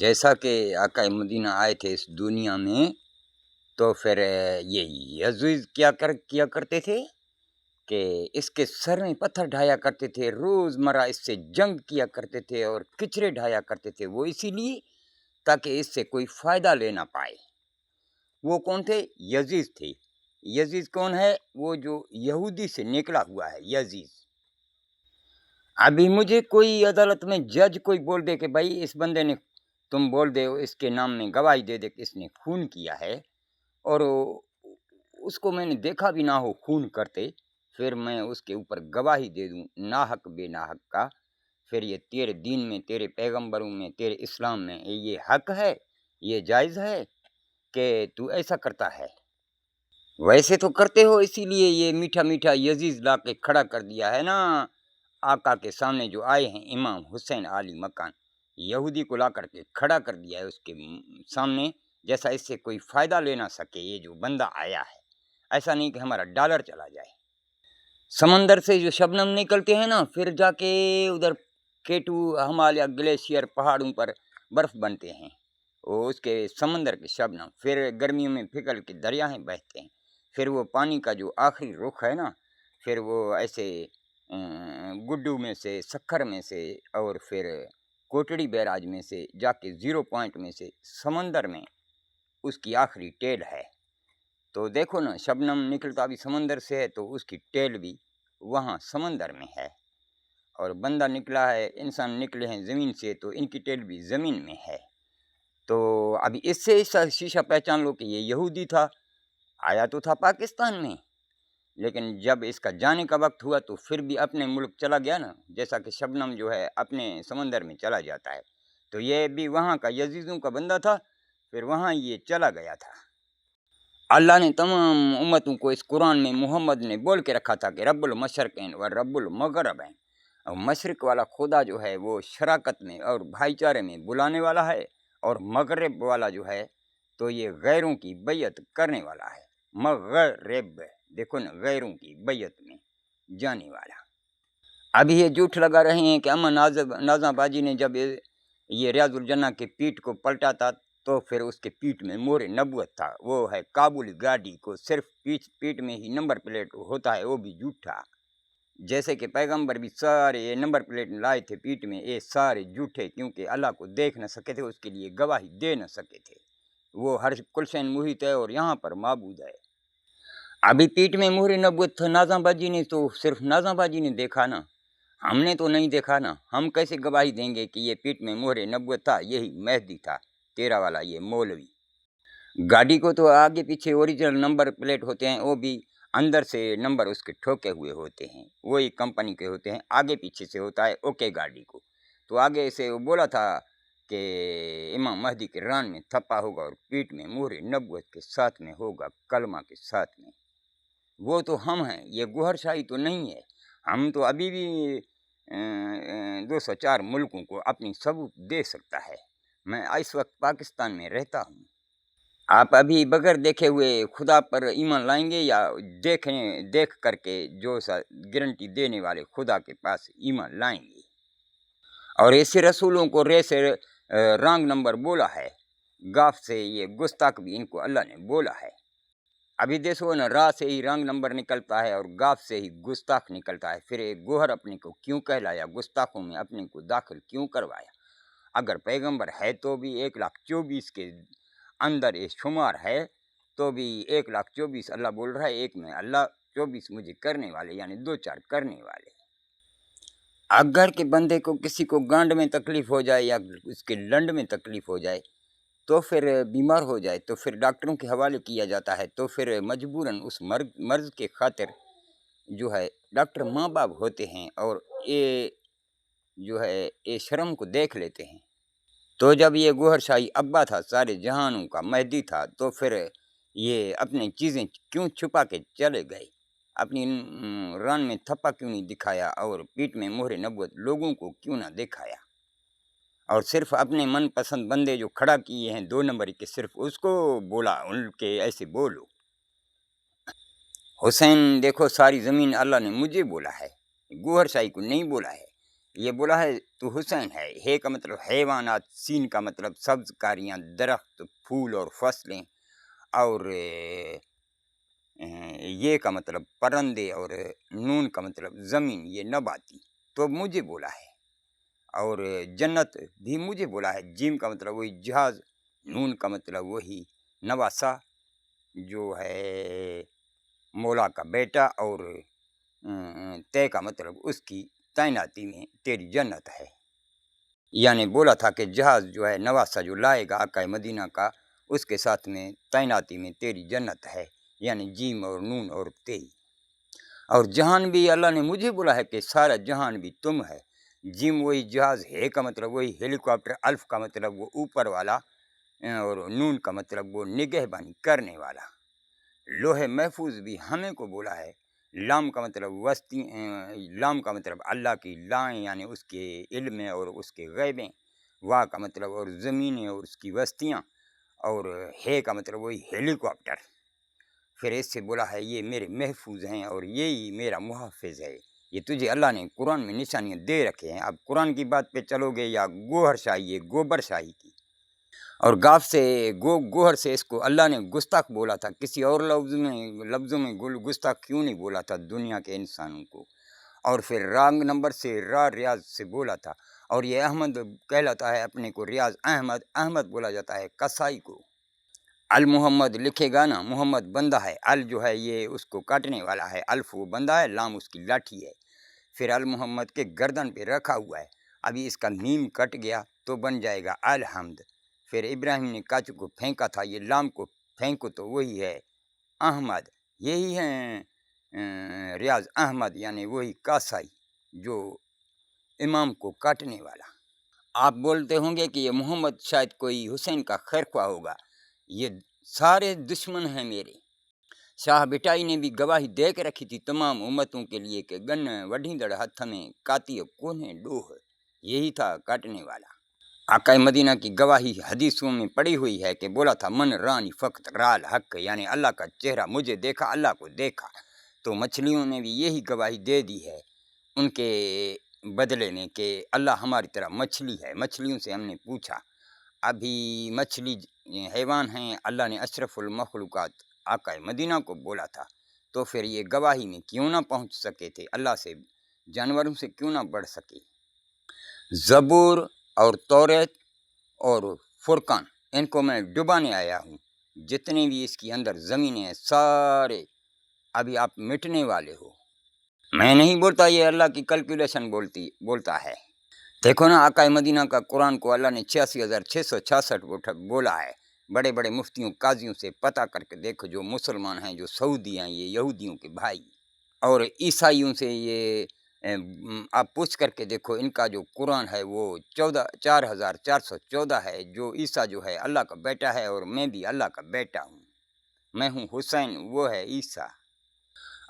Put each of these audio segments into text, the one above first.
جیسا کہ آقا مدینہ آئے تھے اس دنیا میں، تو پھر یہ یزید کیا کرتے تھے کہ اس کے سر میں پتھر ڈھایا کرتے تھے، روزمرہ اس سے جنگ کیا کرتے تھے اور کچرے ڈھایا کرتے تھے، وہ اسی لیے تاکہ اس سے کوئی فائدہ لے نہ پائے۔ وہ کون تھے؟ یزید تھے۔ یزید کون ہے؟ وہ جو یہودی سے نکلا ہوا ہے، یزید۔ ابھی مجھے کوئی عدالت میں جج کوئی بول دے کہ بھائی اس بندے نے، تم بول دے اس کے نام میں گواہی دے دے کہ اس نے خون کیا ہے، اور اس کو میں نے دیکھا بھی نہ ہو خون کرتے، پھر میں اس کے اوپر گواہی دے دوں ناحق بے ناحق کا، پھر یہ تیرے دین میں، تیرے پیغمبروں میں، تیرے اسلام میں یہ حق ہے، یہ جائز ہے کہ تو ایسا کرتا ہے؟ ویسے تو کرتے ہو، اسی لیے یہ میٹھا میٹھا یزید لا کے کھڑا کر دیا ہے نا آقا کے سامنے جو آئے ہیں امام حسین علی مکان، یہودی کو لا کر کے کھڑا کر دیا ہے اس کے سامنے، جیسا اس سے کوئی فائدہ لے نہ سکے یہ جو بندہ آیا ہے، ایسا نہیں کہ ہمارا ڈالر چلا جائے۔ سمندر سے جو شبنم نکلتے ہیں نا، پھر جا کے ادھر کیٹو ہمالیہ گلیشیئر پہاڑوں پر برف بنتے ہیں، وہ اس کے سمندر کے شبنم، پھر گرمیوں میں پگھل کے دریاہیں بہتے ہیں، پھر وہ پانی کا جو آخری رخ ہے نا، پھر وہ ایسے گڈو میں سے، سکھر میں سے، اور پھر کوٹڑی بیراج میں سے جا کے 0 پوائنٹ میں سے سمندر میں اس کی آخری ٹیل ہے۔ تو دیکھو نا، شبنم نکلتا بھی سمندر سے ہے تو اس کی ٹیل بھی وہاں سمندر میں ہے، اور بندہ نکلا ہے، انسان نکلے ہیں زمین سے تو ان کی ٹیل بھی زمین میں ہے۔ تو ابھی اس سے شیشہ پہچان لو کہ یہ یہودی تھا، آیا تو تھا پاکستان میں، لیکن جب اس کا جانے کا وقت ہوا تو پھر بھی اپنے ملک چلا گیا نا، جیسا کہ شبنم جو ہے اپنے سمندر میں چلا جاتا ہے، تو یہ بھی وہاں کا یزیدوں کا بندہ تھا، پھر وہاں یہ چلا گیا تھا۔ اللہ نے تمام امتوں کو اس قرآن میں محمد نے بول کے رکھا تھا کہ رب المشرقین و رب المغربین، اور مشرق والا خدا جو ہے وہ شراکت میں اور بھائی چارے میں بلانے والا ہے، اور مغرب والا جو ہے تو یہ غیروں کی بیعت کرنے والا ہے۔ مغرب، دیکھو نا، غیروں کی بیعت میں جانے والا۔ ابھی یہ جھوٹ لگا رہے ہیں کہ اما نازاں باجی نے جب یہ ریاض الجنہ کے پیٹ کو پلٹا تھا تو پھر اس کے پیٹ میں مہر نبوت تھا، وہ ہے کابل گاڑی کو صرف پیٹ میں ہی نمبر پلیٹ ہوتا ہے، وہ بھی جھوٹا، جیسے کہ پیغمبر بھی سارے یہ نمبر پلیٹ لائے تھے پیٹ میں، یہ سارے جھوٹے، کیونکہ اللہ کو دیکھ نہ سکے تھے، اس کے لیے گواہی دے نہ سکے تھے، وہ ہر کل شین محیط ہے اور یہاں پر معبود ہے۔ ابھی پیٹ میں مہر نبوت تھا نازاں باجی نے، تو صرف نازاں باجی نے دیکھا نا، ہم نے تو نہیں دیکھا نا، ہم کیسے گواہی دیں گے کہ یہ پیٹ میں مہر نبوت تھا، یہی مہدی تھا تیرا والا، یہ مولوی۔ گاڑی کو تو آگے پیچھے اوریجنل نمبر پلیٹ ہوتے ہیں، وہ بھی اندر سے نمبر اس کے ٹھوکے ہوئے ہوتے ہیں، وہی کمپنی کے ہوتے ہیں، آگے پیچھے سے ہوتا ہے اوکے گاڑی کو، تو آگے سے وہ بولا تھا کہ امام مہدی کے ران میں تھپا ہوگا اور پیٹ میں مہر نبوت کے ساتھ میں ہوگا، کلمہ کے ساتھ میں، وہ تو ہم ہیں، یہ گوہر شاہی تو نہیں ہے، ہم تو ابھی بھی 204 ملکوں کو اپنی ثبوت دے سکتا ہے، میں اس وقت پاکستان میں رہتا ہوں۔ آپ ابھی بغیر دیکھے ہوئے خدا پر ایمان لائیں گے یا دیکھ کر کے جو سا گارنٹی دینے والے خدا کے پاس ایمان لائیں گے؟ اور ایسے رسولوں کو رے سے رانگ نمبر بولا ہے، گاف سے یہ گستاخ بھی ان کو اللہ نے بولا ہے۔ ابھی دیکھو نا، راہ سے ہی رانگ نمبر نکلتا ہے اور گاف سے ہی گستاخ نکلتا ہے، پھر ایک گوہر اپنے کو کیوں کہلایا، گستاخوں میں اپنے کو داخل کیوں کروایا؟ اگر پیغمبر ہے تو بھی 1,24,000 کے اندر یہ شمار ہے، تو بھی 1,24,000 اللہ بول رہا ہے، ایک میں اللہ 24 مجھے کرنے والے، یعنی 2-4 کرنے والے۔ اگر کہ بندے کو کسی کو گانڈ میں تکلیف ہو جائے یا اس کے لنڈ میں تکلیف ہو جائے، تو پھر بیمار ہو جائے تو پھر ڈاکٹروں کے حوالے کیا جاتا ہے، تو پھر مجبوراً اس مرض کے خاطر جو ہے ڈاکٹر ماں باپ ہوتے ہیں، اور یہ جو ہے یہ شرم کو دیکھ لیتے ہیں۔ تو جب یہ گوہر شاہی ابا تھا، سارے جہانوں کا مہدی تھا، تو پھر یہ اپنی چیزیں کیوں چھپا کے چلے گئے؟ اپنی ران میں تھپا کیوں نہیں دکھایا اور پیٹ میں مہر نبوت لوگوں کو کیوں نہ دکھایا؟ اور صرف اپنے من پسند بندے جو کھڑا کیے ہیں 2 نمبر کے، صرف اس کو بولا، ان کے ایسے بولو۔ حسین دیکھو، ساری زمین اللہ نے مجھے بولا ہے، گوہر شاہی کو نہیں بولا ہے، یہ بولا ہے تو حسین ہے، ہے کا مطلب حیوانات، سین کا مطلب سبز کاریاں، درخت، پھول اور فصلیں، اور یہ کا مطلب پرندے، اور نون کا مطلب زمین، یہ نباتی، تو مجھے بولا ہے۔ اور جنت بھی مجھے بولا ہے، جیم کا مطلب وہی جہاز، نون کا مطلب وہی نواسا جو ہے مولا کا بیٹا، اور طے کا مطلب اس کی تعیناتی میں تیری جنت ہے۔ یعنی بولا تھا کہ جہاز جو ہے نواسا جو لائے گا آقا مدینہ کا، اس کے ساتھ میں تعیناتی میں تیری جنت ہے، یعنی جیم اور نون اور تے۔ اور جہان بھی اللہ نے مجھے بولا ہے کہ سارا جہان بھی تم ہے۔ جیم وہی جہاز، ہے کا مطلب وہی ہیلی کاپٹر، الف کا مطلب وہ اوپر والا، اور نون کا مطلب وہ نگہبانی کرنے والا۔ لوح محفوظ بھی ہمیں کو بولا ہے، لام کا مطلب وسطی، لام کا مطلب اللہ کی لائیں یعنی اس کے علم اور اس کے غیبیں، وا کا مطلب اور زمینیں اور اس کی وسطیاں، اور ہے کا مطلب وہی ہیلی کاپٹر۔ پھر اس سے بولا ہے یہ میرے محفوظ ہیں اور یہی میرا محافظ ہے۔ یہ تجھے اللہ نے قرآن میں نشانیاں دے رکھے ہیں۔ اب قرآن کی بات پہ چلو گے یا گوہر شاہی، گوبر شاہی کی، اور گاف سے گوہر سے اس کو اللہ نے گستاخ بولا تھا، کسی اور لفظوں میں گستاخ کیوں نہیں بولا تھا دنیا کے انسانوں کو۔ اور پھر رانگ نمبر سے ریاض سے بولا تھا، اور یہ احمد کہلاتا ہے اپنے کو ریاض احمد، احمد بولا جاتا ہے کسائی کو۔ المحمد لکھے گا نا، محمد بندہ ہے، ال جو ہے یہ اس کو کاٹنے والا ہے، الف وہ بندہ ہے، لام اس کی لاٹھی ہے۔ پھر المحمد کے گردن پہ رکھا ہوا ہے، ابھی اس کا میم کٹ گیا تو بن جائے گا الحمد۔ پھر ابراہیم نے کاچ کو پھینکا تھا، یہ لام کو پھینکو تو وہی ہے احمد، یہی ہے ریاض احمد، یعنی وہی کاسائی جو امام کو کاٹنے والا۔ آپ بولتے ہوں گے کہ یہ محمد شاید کوئی حسین کا خیر خواہ ہوگا، یہ سارے دشمن ہیں میرے۔ شاہ بٹائی نے بھی گواہی دے کے رکھی تھی تمام امتوں کے لیے کہ گن وڈھیندڑ ہتھ میں کاتی کونے ڈوہ، یہی تھا کاٹنے والا۔ آقا مدینہ کی گواہی حدیثوں میں پڑی ہوئی ہے کہ بولا تھا من رانی فقط رال حق، یعنی اللہ کا چہرہ مجھے دیکھا، اللہ کو دیکھا۔ تو مچھلیوں نے بھی یہی گواہی دے دی ہے ان کے بدلے میں کہ اللہ ہماری طرح مچھلی ہے۔ مچھلیوں سے ہم نے پوچھا، ابھی مچھلی حیوان ہیں، اللہ نے اشرف المخلوقات آقا مدینہ کو بولا تھا، تو پھر یہ گواہی میں کیوں نہ پہنچ سکے تھے، اللہ سے جانوروں سے کیوں نہ بڑھ سکے۔ زبور اور توریت اور فرقان ان کو میں ڈبانے آیا ہوں، جتنے بھی اس کی اندر زمینیں ہیں سارے ابھی آپ مٹنے والے ہو۔ میں نہیں بولتا، یہ اللہ کی کیلکولیشن بولتا ہے۔ دیکھو نا آقا مدینہ کا قرآن کو اللہ نے 86,666 بولا ہے۔ بڑے بڑے مفتیوں قاضیوں سے پتہ کر کے دیکھو، جو مسلمان ہیں، جو سعودی ہیں، یہ یہودیوں کے بھائی، اور عیسائیوں سے یہ آپ پوچھ کر کے دیکھو، ان کا جو قرآن ہے وہ 4,414 ہے۔ جو عیسیٰ جو ہے اللہ کا بیٹا ہے، اور میں بھی اللہ کا بیٹا ہوں، میں ہوں حسین، وہ ہے عیسیٰ۔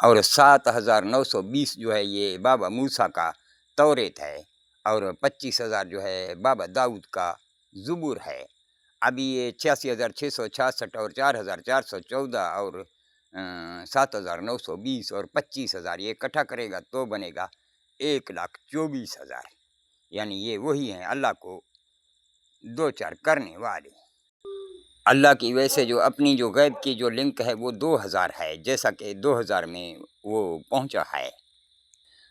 اور 7,920 جو ہے یہ بابا موسیٰ کا توریت ہے، اور 25,000 جو ہے بابا داؤد کا زبور ہے۔ ابھی یہ 86,666 اور 4,414 اور 7,920 اور 25,000 یہ اکٹھا کرے گا تو بنے گا 1,24,000، یعنی یہ وہی ہیں اللہ کو دو چار کرنے والے۔ اللہ کی ویسے جو اپنی جو غیب کی جو لنک ہے وہ 2,000 ہے، جیسا کہ 2,000 میں وہ پہنچا ہے۔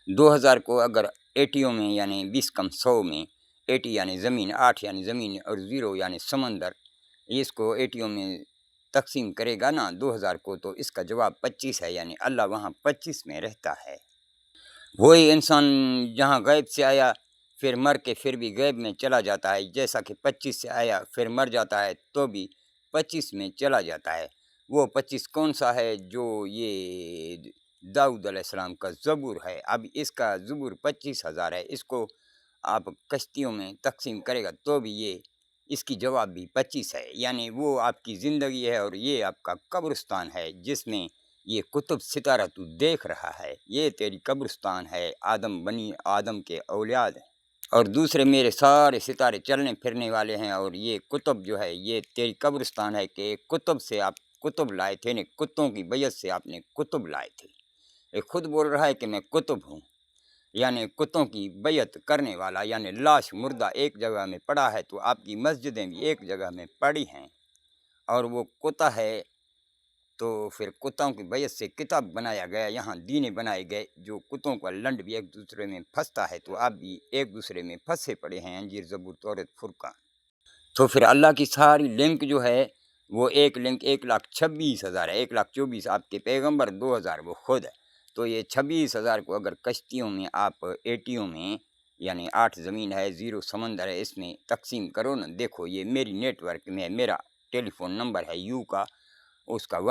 2,000 کو اگر 80 میں یعنی 20 کم 100 میں، 80 یعنی زمین، 8 یعنی زمین اور 0 یعنی سمندر، اس کو 80 میں تقسیم کرے گا نا 2,000 کو، تو اس کا جواب 25 ہے، یعنی اللہ وہاں 25 میں رہتا ہے۔ وہی انسان جہاں غیب سے آیا پھر مر کے پھر بھی غیب میں چلا جاتا ہے، جیسا کہ 25 سے آیا پھر مر جاتا ہے تو بھی 25 میں چلا جاتا ہے۔ وہ 25 کون سا ہے؟ جو یہ داؤد علیہ السلام کا زبور ہے۔ اب اس کا زبور 25,000 ہے، اس کو آپ کشتیوں میں تقسیم کرے گا تو بھی یہ اس کی جواب بھی 25 ہے، یعنی وہ آپ کی زندگی ہے اور یہ آپ کا قبرستان ہے، جس میں یہ قطب ستارہ تو دیکھ رہا ہے، یہ تیری قبرستان ہے، آدم بنی آدم کے اولاد ہیں، اور دوسرے میرے سارے ستارے چلنے پھرنے والے ہیں، اور یہ قطب جو ہے یہ تیری قبرستان ہے کہ قطب سے آپ قطب لائے تھے، نے کتوں کی بیعت سے آپ نے قطب لائے تھے۔ یہ خود بول رہا ہے کہ میں قطب ہوں۔ یعنی کتوں کی بیعت کرنے والا، یعنی لاش مردہ ایک جگہ میں پڑا ہے تو آپ کی مسجدیں بھی ایک جگہ میں پڑی ہیں، اور وہ کتا ہے تو پھر کتوں کی بیعت سے کتاب بنایا گیا، یہاں دینے بنائے گئے، جو کتوں کا لنڈ بھی ایک دوسرے میں پھنستا ہے تو آپ بھی ایک دوسرے میں پھنسے پڑے ہیں، انجیل زبور تورات فرقان۔ تو پھر اللہ کی ساری لنک جو ہے وہ ایک لنک 1,26,000 ہے، 1,24,000 آپ کے پیغمبر، 2,000 وہ خود ہے، تو یہ 26,000 کو اگر کشتیوں میں آپ ایٹیوں میں، یعنی 8 زمین ہے 0 سمندر ہے، اس میں تقسیم کرو نا، دیکھو یہ میری نیٹ ورک میں میرا ٹیلی فون نمبر ہے یو کا، اس کا